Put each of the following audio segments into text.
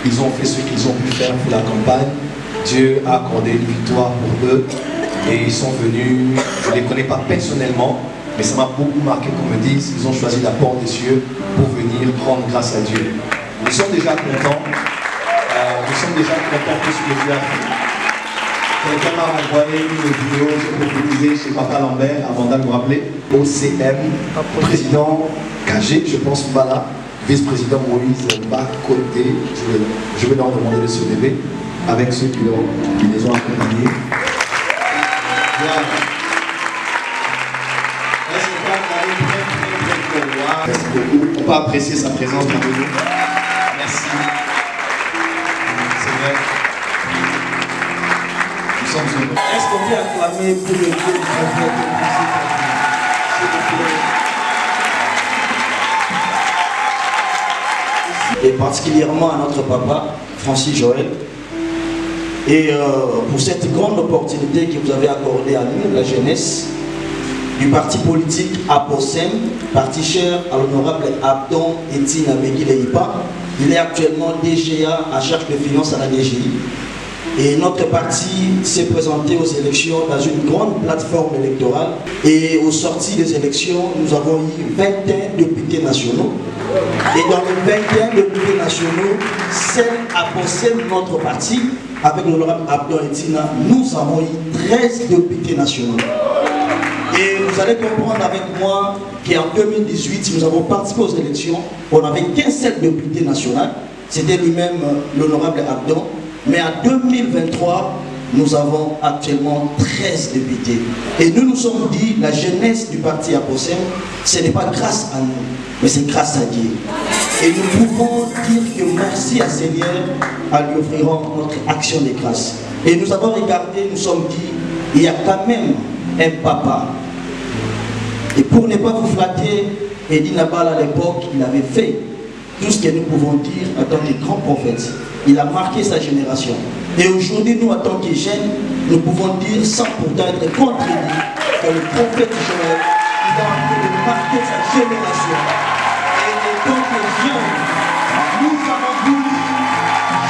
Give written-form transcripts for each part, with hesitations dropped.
ils ont fait ce qu'ils ont pu faire pour la campagne. Dieu a accordé une victoire pour eux et ils sont venus, je ne les connais pas personnellement, mais ça m'a beaucoup marqué qu'on me dise qu'ils ont choisi la porte des cieux pour venir rendre grâce à Dieu. Nous sommes déjà contents, de ce que Dieu a fait. Quelqu'un m'a envoyé une vidéo, j'ai prophétisé chez Papa Lambert, avant de vous rappeler, OCM, président KG, je pense, voilà, vice-président Moïse Bakoté, je vais leur demander de se lever avec ceux qui les ont accompagnés. Merci beaucoup. On peut apprécier sa présence parmi nous. Merci. C'est vrai. Nous sommes heureux. Est-ce qu'on peut acclamer pour le Dieu du prophète et particulièrement à notre papa, Francis Joël, et pour cette grande opportunité que vous avez accordée à nous, la jeunesse, du parti politique APOSEM, parti cher à l'honorable Abdon Etienne Abegui Leipa. Il est actuellement DGA à charge de finances à la DGI. Et notre parti s'est présenté aux élections dans une grande plateforme électorale. Et aux sorties des élections, nous avons eu 21 députés nationaux. Et dans les 21 députés nationaux, celle APOSEM, notre parti, avec l'honorable Abdon Etienne, nous avons eu 13 députés nationaux. Et vous allez comprendre avec moi qu'en 2018, nous avons participé aux élections. On n'avait qu'un seul député national. C'était lui-même l'honorable Abdon. Mais en 2023, nous avons actuellement 13 députés. Et nous nous sommes dit, la jeunesse du parti APOSEM, ce n'est pas grâce à nous, mais c'est grâce à Dieu. Et nous pouvons dire que merci à Seigneur, en lui offrirons notre action de grâce. Et nous avons regardé, nous sommes dit, il y a quand même un papa. Et pour ne pas vous flatter, Eddie Nabal à l'époque, il avait fait tout ce que nous pouvons dire en tant que grand prophète. Il a marqué sa génération. Et aujourd'hui, nous, en tant que jeunes, nous pouvons dire, sans pourtant être contredit, que le prophète Joël, il a marqué sa génération. Et tant que jeunes, nous avons voulu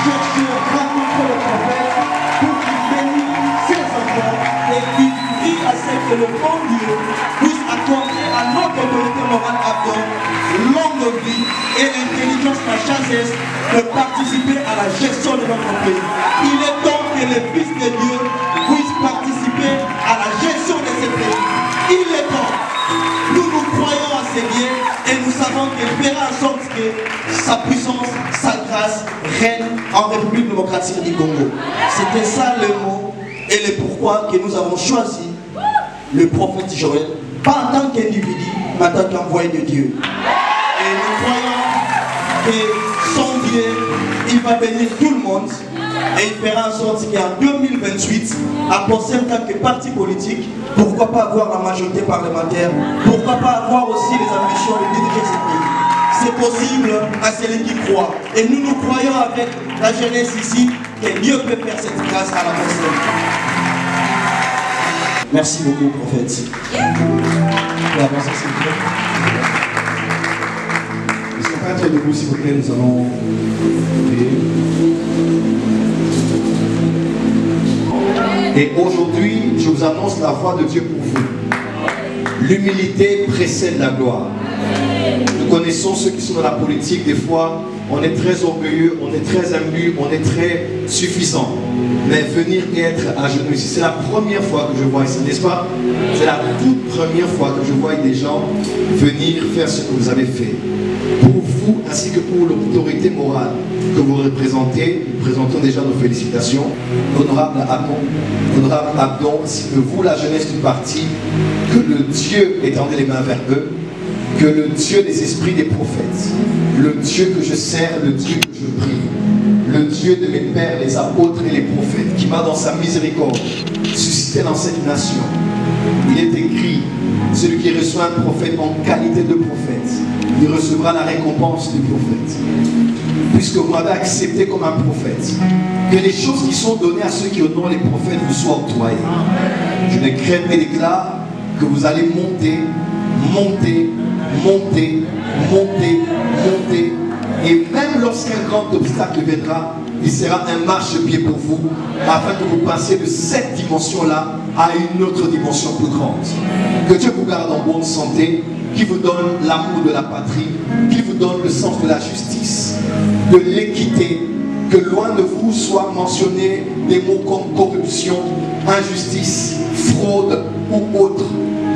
chercher à rencontrer le prophète pour qu'il bénisse ses enfants et qu'il prie à ce que le bon Dieu puisse accorder à notre autorité morale Abdon longue vie et l'intelligence, la chassesse de participer à la gestion de notre pays. Il est temps que les fils de Dieu puissent participer à la gestion de ce pays. Il est temps. Nous nous croyons à ces biens et nous savons qu'il fera en sorte que sa puissance, sa grâce règne en République démocratique du Congo. C'était ça le mot et le pourquoi que nous avons choisi le prophète Joël, pas en tant qu'individu, mais en tant qu'envoyé de Dieu. Et nous croyons que son Dieu, il va bénir tout le monde et il fera en sorte qu'en 2028, APOSEM en tant que parti politique, pourquoi pas avoir la majorité parlementaire, pourquoi pas avoir aussi les ambitions de diriger ce pays. C'est possible à celui qui croit. Et nous nous croyons avec la jeunesse ici que Dieu peut faire cette grâce à l'APOSEM. Merci beaucoup, prophète. Être debout, s'il vous plaît, nous allons et aujourd'hui, je vous annonce la voix de Dieu pour vous. L'humilité précède la gloire. Nous connaissons ceux qui sont dans la politique, des fois, on est très orgueilleux, on est très imbu, on est très suffisant. Mais venir et être à genoux ici, c'est la première fois que je vois ici, n'est-ce pas? C'est la toute première fois que je vois des gens venir faire ce que vous avez fait. Pour vous, ainsi que pour l'autorité morale que vous représentez, nous présentons déjà nos félicitations. Honorable Abdon, ainsi que vous, la jeunesse du parti, que le Dieu étendait les mains vers eux, que le Dieu des esprits des prophètes, le Dieu que je sers, le Dieu que je prie, le Dieu de mes pères, les apôtres et les prophètes, qui m'a dans sa miséricorde suscité dans cette nation. Il est écrit, celui qui reçoit un prophète en qualité de prophète, il recevra la récompense du prophète. Puisque vous m'avez accepté comme un prophète, que les choses qui sont données à ceux qui honorent les prophètes vous soient octroyées. Je décrète et déclare que vous allez monter, monter, monter, monter, monter Et même lorsqu'un grand obstacle viendra, il sera un marchepied pour vous, afin que vous passiez de cette dimension-là à une autre dimension plus grande. Que Dieu vous garde en bonne santé, qu'il vous donne l'amour de la patrie, qu'il vous donne le sens de la justice, de l'équité, que loin de vous soient mentionnés des mots comme corruption, injustice, fraude ou autre,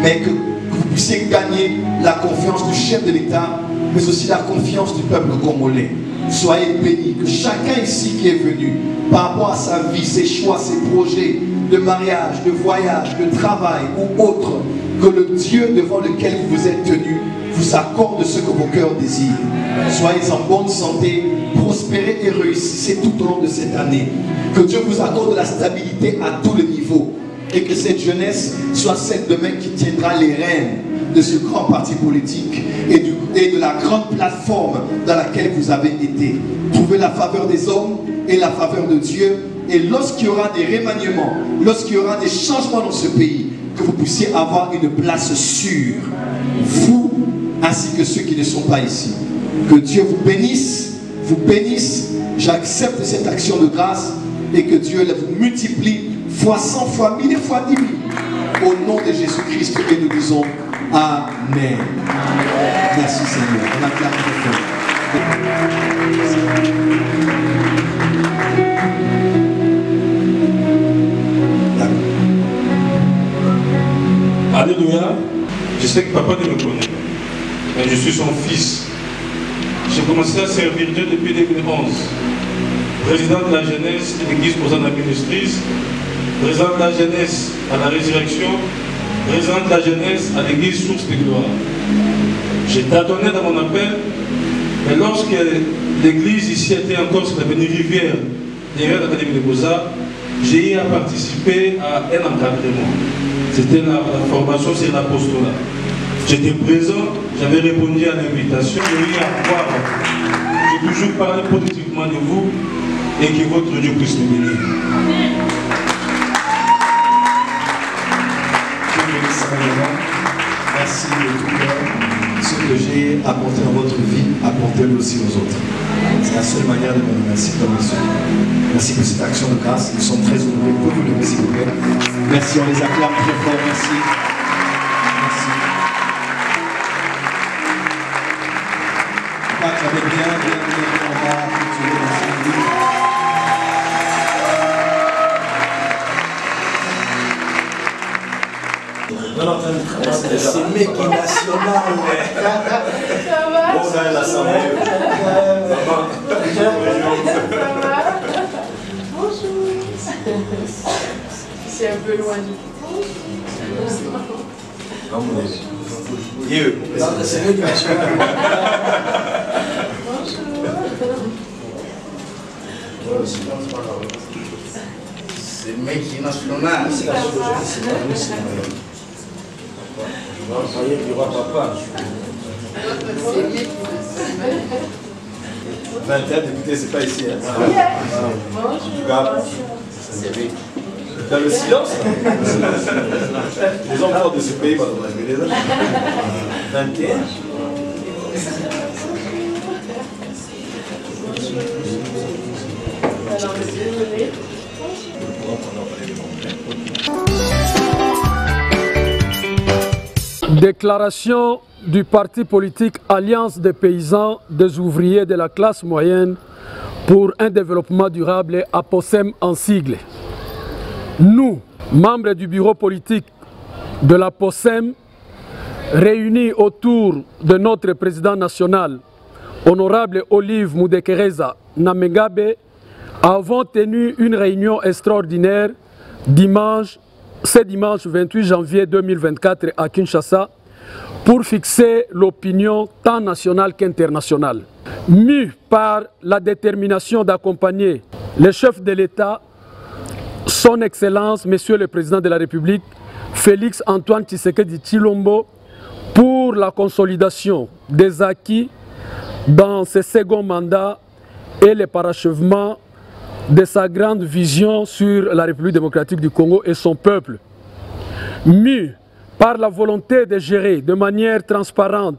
mais que vous puissiez gagner la confiance du chef de l'État, mais aussi la confiance du peuple congolais. Soyez bénis, que chacun ici qui est venu, par rapport à sa vie, ses choix, ses projets de mariage, de voyage, de travail ou autre, que le Dieu devant lequel vous vous êtes tenu vous accorde ce que vos cœurs désirent. Soyez en bonne santé, prospérez et réussissez tout au long de cette année. Que Dieu vous accorde la stabilité à tous les niveaux et que cette jeunesse soit celle demain qui tiendra les rênes de ce grand parti politique et de la grande plateforme dans laquelle vous avez été. Trouvez la faveur des hommes et la faveur de Dieu, et lorsqu'il y aura des remaniements, lorsqu'il y aura des changements dans ce pays, que vous puissiez avoir une place sûre, vous ainsi que ceux qui ne sont pas ici. Que Dieu vous bénisse, j'accepte cette action de grâce et que Dieu vous multiplie fois 100, fois 1000 et fois 10 000 au nom de Jésus-Christ, et nous disons Amen. Merci Seigneur. On acclame très fort. Alléluia. Je sais que papa ne me connaît, mais je suis son fils. J'ai commencé à servir Dieu depuis 2011. Président de la jeunesse de l'église Hosanna Ministries, président de la jeunesse à la résurrection, président de la jeunesse à l'église Source de Gloire. J'ai tâtonné dans mon appel, mais lorsque l'église ici était encore sur l'avenue Rivière, derrière l'Académie des Beaux-Arts, j'ai eu à participer à un encadrement. C'était la formation sur l'apostolat. J'étais présent, j'avais répondu à l'invitation, j'ai eu à voir. J'ai toujours parlé positivement de vous et que votre Dieu puisse nous bénir. Merci de tout cœur. Ce que j'ai apporté dans votre vie, apportez-le aussi aux autres. C'est la seule manière de me remercier comme monsieur. Merci pour cette action de grâce. Nous sommes très honorés. Vous pouvez vous lever s'il vous plaît. Merci, on les acclame très fort. Merci. Merci. Je crois que ça va bien. On va continuer dans cette vie. C'est mec qui est national. Ça va? Bon, ça l'assemblée. Bonjour. C'est un peu loin du coup. C'est mec national. C'est mec qui est national. Du roi papa. 21 députés, c'est pas ici. Hein. Dans le silence, les enfants de ce pays, 21. Alors, désolé. Déclaration du parti politique Alliance des paysans, des ouvriers de la classe moyenne pour un développement durable, APOSEM en sigle. Nous, membres du bureau politique de l'APOSEM, réunis autour de notre président national, honorable Olive Mudekereza Namegabe, avons tenu une réunion extraordinaire ce dimanche 28 janvier 2024 à Kinshasa pour fixer l'opinion tant nationale qu'internationale. Mus par la détermination d'accompagner le chef de l'État, son Excellence, Monsieur le Président de la République, Félix Antoine Tshisekedi Tshilombo, pour la consolidation des acquis dans ce second mandat et le parachèvement de sa grande vision sur la République démocratique du Congo et son peuple. Mus par la volonté de gérer de manière transparente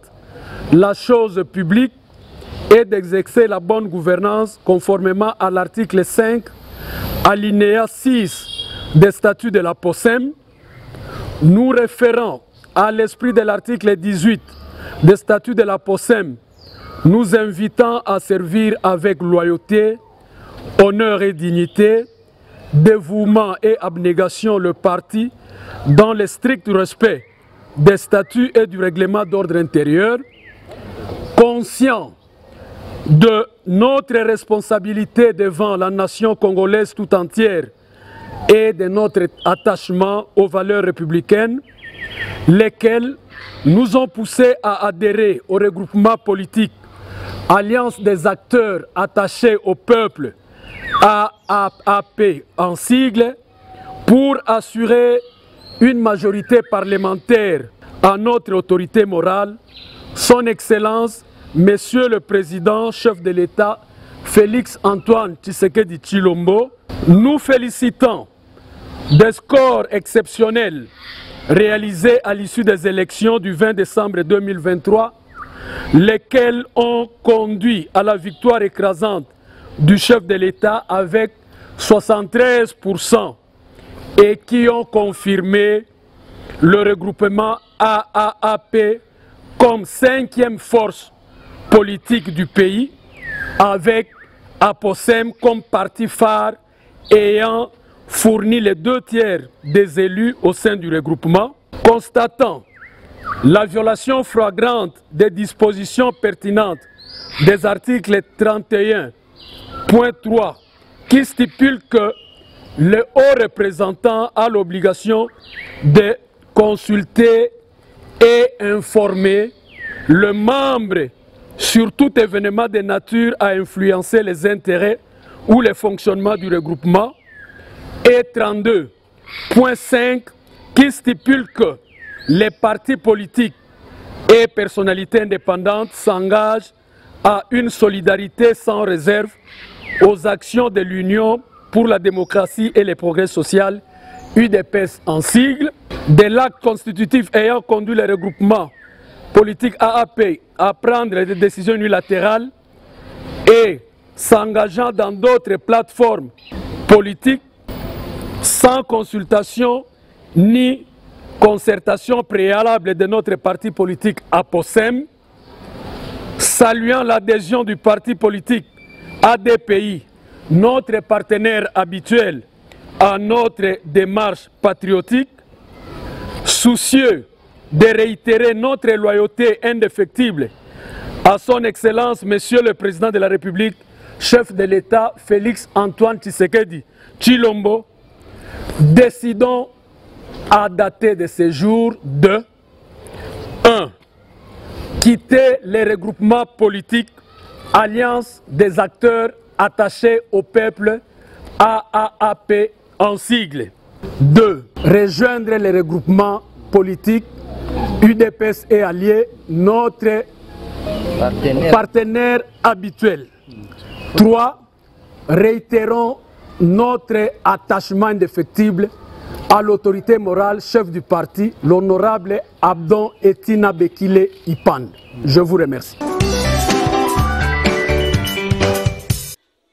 la chose publique et d'exercer la bonne gouvernance conformément à l'article 5, alinéa 6 des statuts de la POSEM, nous référons à l'esprit de l'article 18 des statuts de la POSEM, nous invitant à servir avec loyauté, honneur et dignité, dévouement et abnégation le parti dans le strict respect des statuts et du règlement d'ordre intérieur, conscient de notre responsabilité devant la nation congolaise tout entière et de notre attachement aux valeurs républicaines, lesquelles nous ont poussés à adhérer au regroupement politique Alliance des acteurs attachés au peuple, AAP en sigle, pour assurer une majorité parlementaire à notre autorité morale, son Excellence, Monsieur le Président, chef de l'État, Félix-Antoine Tshisekedi Tshilombo, nous félicitons des scores exceptionnels réalisés à l'issue des élections du 20 décembre 2023, lesquels ont conduit à la victoire écrasante du chef de l'État avec 73% et qui ont confirmé le regroupement AAP comme 5e force politique du pays, avec APOSEM comme parti phare ayant fourni les 2/3 des élus au sein du regroupement, constatant la violation flagrante des dispositions pertinentes des articles 31.3 qui stipule que le haut représentant a l'obligation de consulter et informer le membre sur tout événement de nature à influencer les intérêts ou le fonctionnement du regroupement, et 32.5 qui stipule que les partis politiques et personnalités indépendantes s'engagent à une solidarité sans réserve aux actions de l'Union pour la démocratie et le progrès social, UDPS en sigle, de l'acte constitutif ayant conduit le regroupement politique AAP à prendre des décisions unilatérales et s'engageant dans d'autres plateformes politiques sans consultation ni concertation préalable de notre parti politique APOSEM, saluant l'adhésion du parti politique ADPI, notre partenaire habituel à notre démarche patriotique, soucieux de réitérer notre loyauté indéfectible à son Excellence, Monsieur le Président de la République, chef de l'État Félix-Antoine Tshisekedi Tshilombo, décidons à dater de ce jour de 1. Quitter les regroupements politiques Alliance des acteurs attachés au peuple AAP en sigle. 2. Rejoindre les regroupements politiques UDPS et alliés, notre partenaire habituel. 3. Réitérons notre attachement indéfectible à l'autorité morale, chef du parti, l'honorable Abdon Etina Bekile Ipan. Je vous remercie.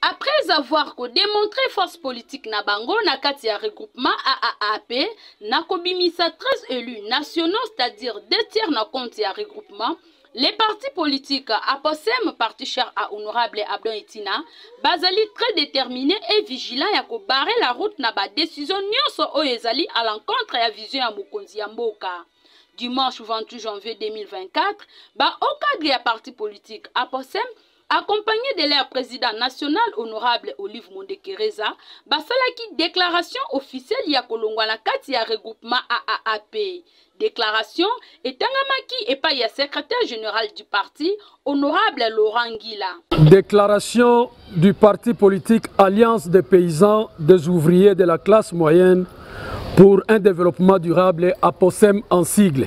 Après avoir démontré force politique na bango na kati ya regroupement AAP, na kobimisa 13 élus nationaux, c'est-à-dire 2/3 na compte ya regroupement, les partis politiques APOSEM, parti cher à honorable Abdon Etina, bazali très déterminés et vigilants ya ko barrer la route na ba décision nyonso oyo ezali à l'encontre ya vision ya mokonzi ya mboka. Dimanche 28 janvier 2024, au cadre ya parti politique APOSEM, accompagné de leur président national honorable Olive Mondekereza, basalaki déclaration officielle ya kolongwa na kati ya regroupement AAP. Déclaration etangamaki epa ya secrétaire général du parti honorable Laurent Ngila. Déclaration du parti politique Alliance des paysans, des ouvriers de la classe moyenne pour un développement durable APOSEM en sigle.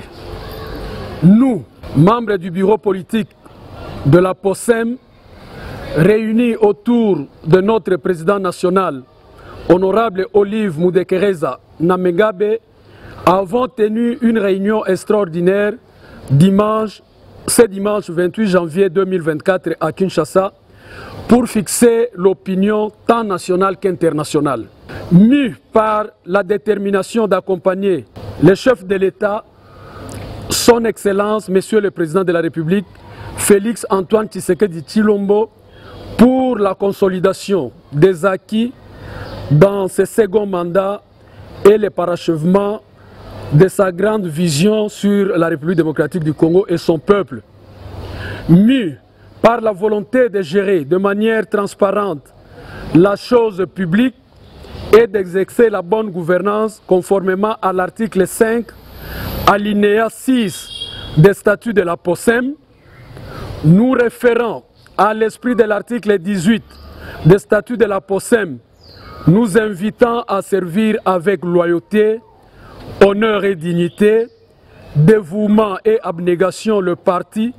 Nous, membres du bureau politique de la POSEM, réunis autour de notre président national, honorable Olive Mondekereza Namegabe, avons tenu une réunion extraordinaire dimanche ce dimanche 28 janvier 2024 à Kinshasa pour fixer l'opinion tant nationale qu'internationale. Mu par la détermination d'accompagner le chef de l'État, son Excellence, Monsieur le Président de la République, Félix Antoine Tshisekedi Tshilombo, pour la consolidation des acquis dans ce second mandat et le parachèvement de sa grande vision sur la République démocratique du Congo et son peuple. Mu par la volonté de gérer de manière transparente la chose publique et d'exercer la bonne gouvernance conformément à l'article 5, alinéa 6 des statuts de la POSEM, nous référons à l'esprit de l'article 18 des statuts de la POSEM, nous invitant à servir avec loyauté, honneur et dignité, dévouement et abnégation le parti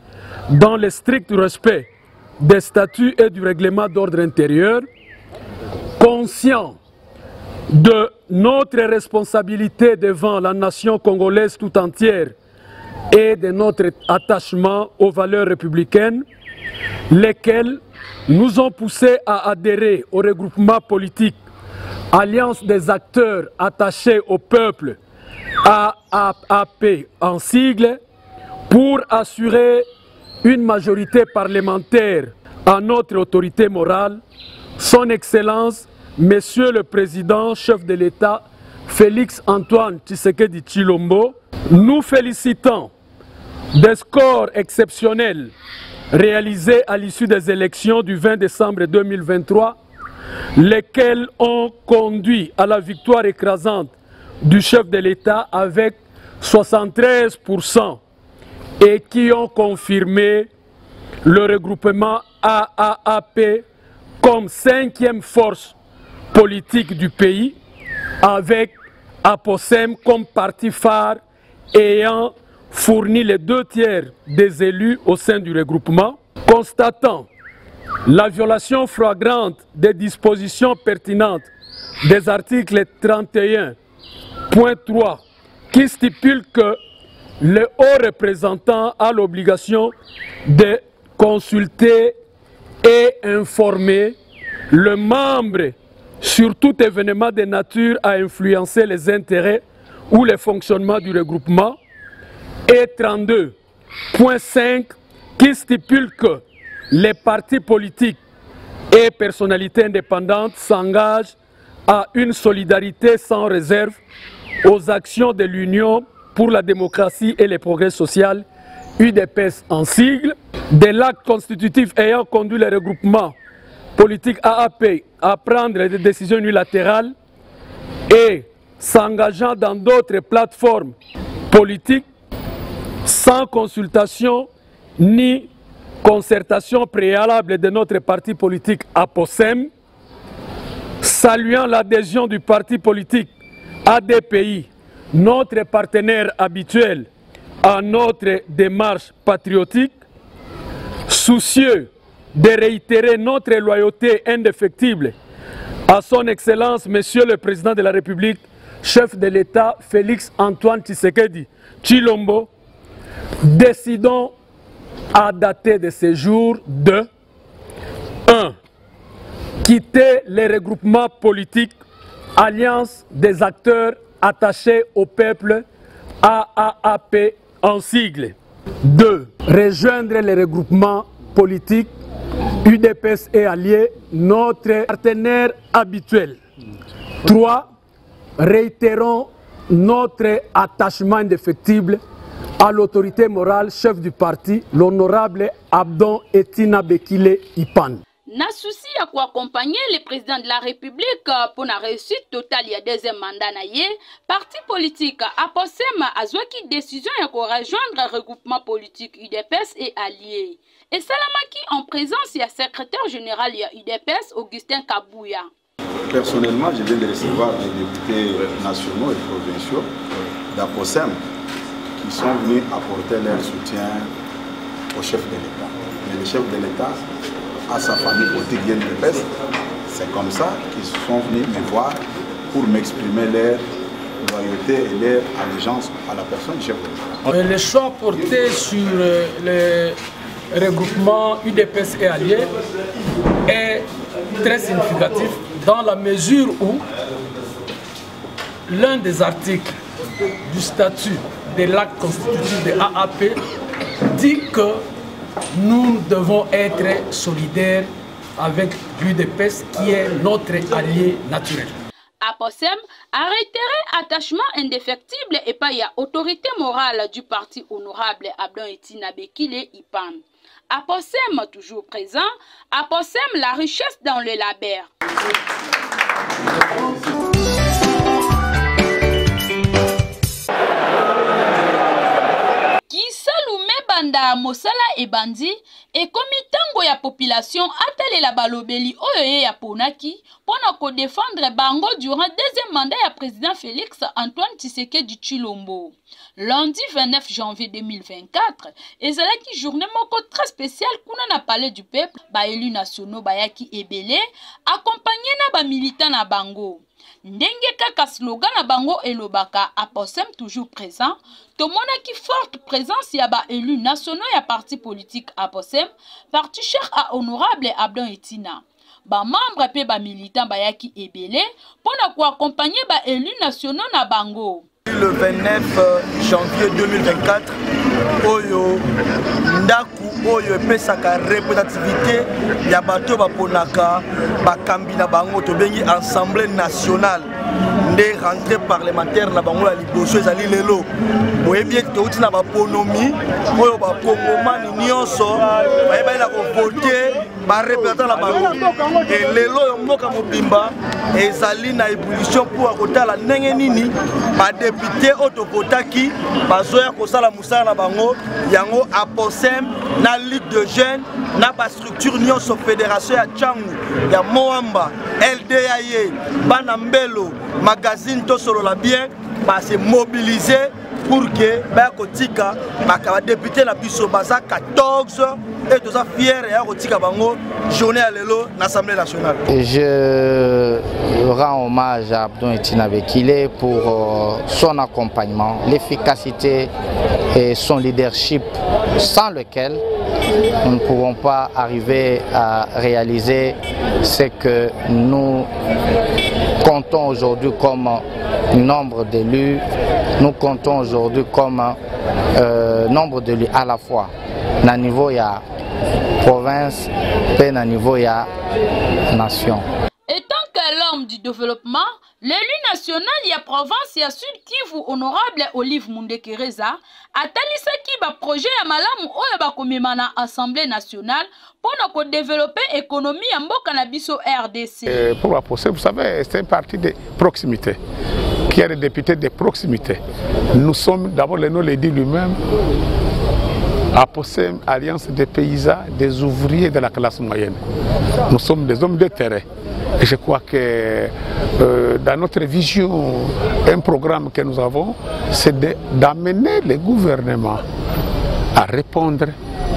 dans le strict respect des statuts et du règlement d'ordre intérieur, conscient de notre responsabilité devant la nation congolaise tout entière et de notre attachement aux valeurs républicaines, lesquelles nous ont poussés à adhérer au regroupement politique Alliance des acteurs attachés au peuple, AAP en sigle, pour assurer une majorité parlementaire à notre autorité morale, son Excellence, Monsieur le Président, chef de l'État, Félix Antoine Tshisekedi Tshilombo, nous félicitons des scores exceptionnels réalisés à l'issue des élections du 20 décembre 2023, lesquels ont conduit à la victoire écrasante du chef de l'État avec 73% et qui ont confirmé le regroupement AAP comme 5e force politique du pays, avec APOSEM comme parti phare ayant fourni les 2/3 des élus au sein du regroupement. Constatant la violation flagrante des dispositions pertinentes des articles 31.3 qui stipule que le haut représentant a l'obligation de consulter et informer le membre sur tout événement de nature à influencer les intérêts ou le fonctionnement du regroupement, et 32.5 qui stipule que les partis politiques et personnalités indépendantes s'engagent à une solidarité sans réserve aux actions de l'Union pour la démocratie et le progrès social, UDPS en sigle, de l'acte constitutif ayant conduit le regroupement politique AAP à prendre des décisions unilatérales et s'engageant dans d'autres plateformes politiques sans consultation ni concertation préalable de notre parti politique APOSEM, saluant l'adhésion du parti politique ADPI, notre partenaire habituel à notre démarche patriotique, soucieux de réitérer notre loyauté indéfectible à son Excellence, Monsieur le Président de la République, chef de l'État Félix Antoine Tshisekedi Tshilombo, décidons à dater de ce jour de 1. Quitter les regroupements politiques Alliance des acteurs attachés au peuple AAP en sigle. 2. Rejoindre les regroupements politiques UDPS et alliés, notre partenaire habituel. 3. Réitérons notre attachement indéfectible à l'autorité morale chef du parti, l'honorable Abdon Etina Bekile Ipan. Na souci à quoi accompagner le président de la République pour la réussite totale il y a deuxième mandat na ye, parti politique APOSEM a qui décision à rejoindre un regroupement politique UDPS et alliés. Et Salamaki en présence il y a secrétaire général UDPS Augustin Kabouya. Personnellement, je viens de recevoir des députés nationaux et provinciaux d'APOSEM qui sont venus apporter leur soutien au chef de l'État. Mais le chef de l'État à sa famille politique UDPS, c'est comme ça qu'ils sont venus me voir pour m'exprimer leur loyauté et leur allégeance à la personne du chef de l'État. Le choix porté sur le regroupement UDPS et alliés est très significatif dans la mesure où l'un des articles du statut de l'acte constitutif de AAP dit que nous devons être solidaires avec l'UDPS qui est notre allié naturel. APOSEM a réitéré attachement indéfectible et pas y a autorité morale du parti honorable Abdon Etina Bekile Ipan. APOSEM toujours présent, APOSEM la richesse dans le labeur. Banda Mosala et Bandi et komitango ya population atele la balobeli oyo ya ponaki pona ko défendre bango durant deuxième mandat ya président Félix Antoine Tshisekedi Tshilombo. Lundi 29 janvier 2024, ezalaki journée moko très spéciale kuna na palais du peuple, ba élus nationaux bayaki ebele accompagné na ba militants na bango. Ndenge kaka slogan na bango elobaka APOSEM toujours présent, tomonaki forte présence ya ba élus nationaux ya parti politique APOSEM, parti cher à honorable Abdon Etina. Ba membre pe ba militant bayaki ebele pona ko accompagner ba élus nationaux na bango. Le 29 janvier 2024, Oyo Ndaku Oyo pesaka représentativité ya bato baponaka bakambi na bango to bengi Assemblée nationale nde rentrée parlementaire na bango la liboso ezali lelo boyebi to uti na baponomi oyo bakongomani nyonso bayeba na ko voter ba représentant na bango et lelo yo mboka mobimba ezali na ébullition pour akotala ndenge nini ba député otokotaki bazoya kosala musala na bango yango APOSEM na ligue de jeunes na ba structure nyonso fédération ya Tchangu ya Moamba LDAye bana mbelo magazine tosolo la bien ba se mobiliser pour que ba kotika ba député na biso baza 14 et tous ça fier ya kotika bango journée à lelo na Assemblée nationale. Je rends hommage à Abdon Etina Bekile pour son accompagnement, l'efficacité et son leadership sans lequel nous ne pouvons pas arriver à réaliser ce que nous comptons aujourd'hui comme nombre d'élus. Nous comptons aujourd'hui comme nombre d'élus à la fois na niveau ya province et na niveau ya nation. Étant que l'homme du développement, l'élu national ya province ya Sud Kivu honorable Olive Mundekereza atalisaki ba projet ya malamu oyo bakomema na Assemblée nationale pour ko développer économie ya mboka na biso RDC. Pour APOSEM, vous savez, c'est un parti de proximité qui a des députés de proximité. Nous sommes, d'abord le nom le dit lui-même, APOSEM, Alliance des paysans, des ouvriers de la classe moyenne. Nous sommes des hommes de terrain. Et je crois que dans notre vision, un programme que nous avons, c'est d'amener le gouvernement à répondre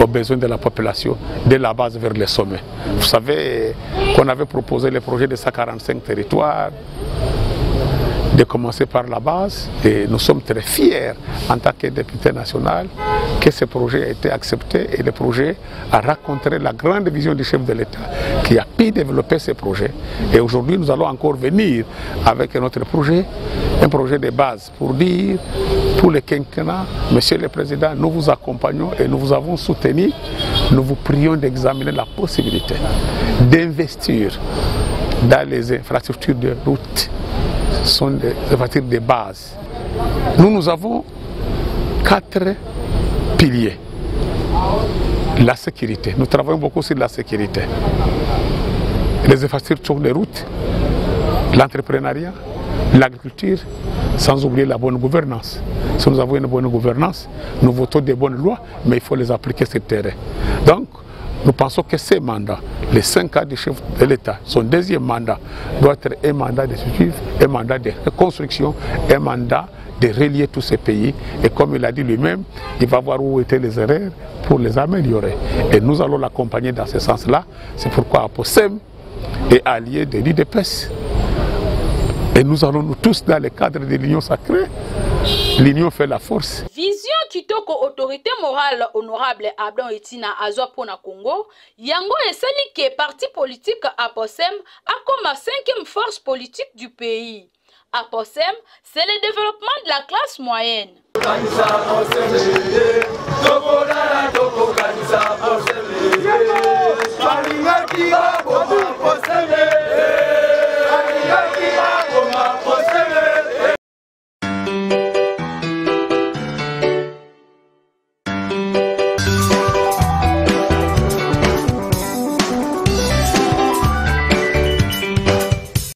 aux besoins de la population, de la base vers le sommet. Vous savez qu'on avait proposé le projet de 145 territoires, de commencer par la base, et nous sommes très fiers en tant que député national que ce projet a été accepté et le projet a rencontré la grande vision du chef de l'État qui a pu développer ce projet. Et aujourd'hui nous allons encore venir avec notre projet, un projet de base pour dire pour le quinquennat, Monsieur le Président, nous vous accompagnons et nous vous avons soutenu, nous vous prions d'examiner la possibilité d'investir dans les infrastructures de route. Sont des infrastructures de base. Nous avons 4 piliers. La sécurité. Nous travaillons beaucoup sur la sécurité. Les infrastructures de route, l'entrepreneuriat, l'agriculture, sans oublier la bonne gouvernance. Si nous avons une bonne gouvernance, nous votons des bonnes lois, mais il faut les appliquer sur le terrain. Donc, nous pensons que ces mandats, les 5 ans du chef de l'État, son deuxième mandat doit être un mandat de suivi, un mandat de reconstruction, un mandat de relier tous ces pays. Et comme il a dit lui-même, il va voir où étaient les erreurs pour les améliorer. Et nous allons l'accompagner dans ce sens-là. C'est pourquoi APOSEM est allié de l'UDPS Et nous allons nous tous dans le cadre de l'union sacrée. L'union fait la force. Vision kitoko autorité morale honorable Abdon Etina Azwa Pona Congo, yango esali ke parti politique Aposem a comme la 5e force politique du pays. Aposem, c'est le développement de la classe moyenne.